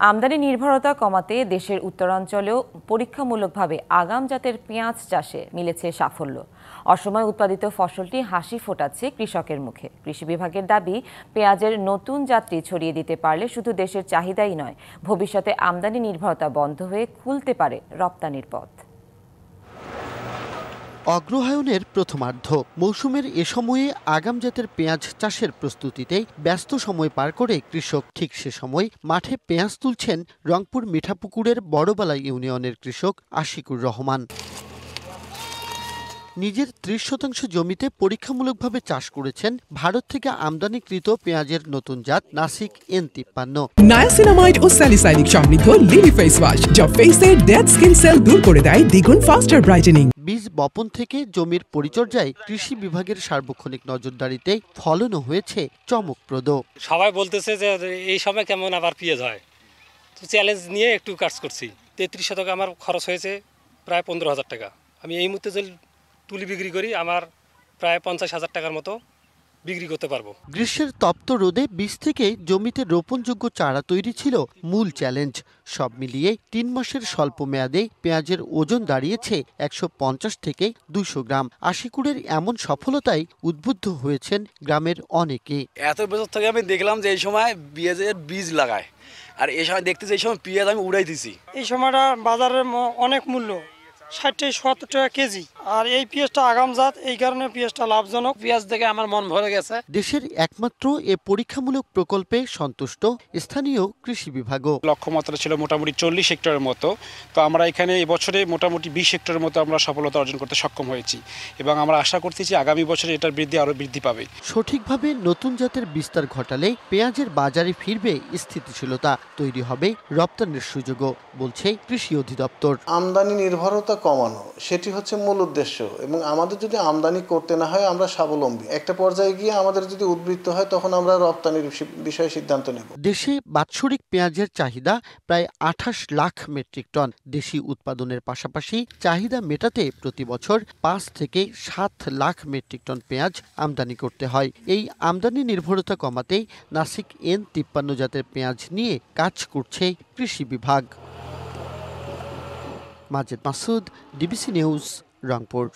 আমদানি নির্ভরতা কমাতে দেশের উত্তরাঞ্চলেও পরীক্ষামূলকভাবে আগাম জাতের পেঁয়াজ চাষে মিলেছে সাফল্য। অসময়ে উৎপাদিত ফসলটি হাসি ফোটাচ্ছে কৃষকের মুখে। কৃষি বিভাগের দাবি, পেঁয়াজের নতুন জাতটি ছড়িয়ে দিতে পারলে শুধু দেশের চাহিদাই নয়, ভবিষ্যতে আমদানি নির্ভরতা বন্ধ হয়ে খুলতে পারে রপ্তানির পথ। অগ্রহায়ণের প্রথমার্ধ মৌসুমের এ সময়ে আগাম জাতের পেঁয়াজ চাষের প্রস্তুতিতে ব্যস্ত সময় পার করে কৃষক। ঠিক সে সময় মাঠে পেঁয়াজ তুলছেন রংপুর মিঠাপুকুরের বড়বালা ইউনিয়নের কৃষক আশিকুর রহমান। নিজের ৩০% জমিতে পরীক্ষামূলকভাবে চাষ করেছেন ভারত থেকে আমদানিকৃত পেঁয়াজের নতুন জাত নাসিক N53। নায়াসিনামাইড ও স্যালিসাইলিক সমৃদ্ধ লিলি ফেস ওয়াশ, যা ফেসের ডেড স্কিন সেল দূর করে দেয় দ্বিগুণ ফাস্টার ব্রাইটেনিং। বীজ বপন থেকে জমির পরিচর্যায় কৃষি বিভাগের সার্বক্ষণিক নজরদারিতে ফলনও হয়েছে চমকপ্রদ। সবাই বলতেছে যে এই সময় কেমন আবার পেঁয়াজ হয়, তো চ্যালেঞ্জ নিয়ে একটু কাজ করছি। ৩৩ শতকে আমার খরচ হয়েছে প্রায় 15,000 টাকা। আমি এই মুহূর্তে যদি তুলি বিক্রি করি আমার প্রায় 50,000 টাকার মতো বিক্রি করতে পারবো। গ্রীষ্মের তপ্ত রোদে বীজ থেকে জমিতে রোপণযোগ্য চারা তৈরি ছিল মূল চ্যালেঞ্জ। সব মিলিয়ে 3 মাসের স্বল্প মেয়াদে পেঁয়াজের ওজন দাঁড়িয়েছে 150 থেকে 200 গ্রাম। আশিকুরের এমন সফলতায় উদ্বুদ্ধ হয়েছেন গ্রামের অনেকে। এত বছর থেকে আমি দেখলাম যে এই সময় পেঁয়াজের বীজ লাগায়, আর এই সময় দেখতেছি এই সময় পেঁয়াজ আমি উড়াই দিছি। এই সময়টা বাজারের অনেক মূল্য, 60-70 টাকা কেজি, আর এই পেঁয়াজটা আগাম জাত, এই কারণে পেঁয়াজটা লাভজনক। পেঁয়াজ থেকে আমার মন ভরে গেছে। দেশের একমাত্র এ পরীক্ষামূলক প্রকল্পে সন্তুষ্ট স্থানীয় কৃষি বিভাগও। লক্ষ্যমাত্রা ছিল মোটামুটি 40 হেক্টরের মতো, তো আমরা এখানে এবছরে মোটামুটি 20 হেক্টরের মতো আমরা সফলতা অর্জন করতে সক্ষম হয়েছি এবং আমরা আশা করতেছি আগামী বছরে এটার বৃদ্ধি আরও বৃদ্ধি পাবে। সঠিকভাবে নতুন জাতের বিস্তার ঘটালে পেঁয়াজের বাজারে ফিরবে স্থিতিশীলতা, তৈরি হবে রপ্তানির সুযোগও, বলছে কৃষি অধিদপ্তর। আমদানি নির্ভরতা কমানো, সেটি হচ্ছে মূল উদ্দেশ্য, এবং আমাদের যদি আমদানি করতে না হয় আমরা স্বাবলম্বী। একটা পর্যায়ে গিয়ে আমাদের যদি উদ্বৃত্ত হয় তখন আমরা রপ্তানির বিষয়ে সিদ্ধান্ত নেব। দেশে বাৎসরিক পেঁয়াজের চাহিদা প্রায় 28 লাখ মেট্রিক টন। দেশি উৎপাদনের পাশাপাশি চাহিদা মেটাতে প্রতি বছর 5 থেকে 7 লাখ মেট্রিক টন পেঁয়াজ আমদানি করতে হয়। এই আমদানি নির্ভরতা কমাতে নাসিক N53 জাতের পেঁয়াজ নিয়ে কাজ করছে কৃষি বিভাগ। Majed Masud, DBC news, Rangpur.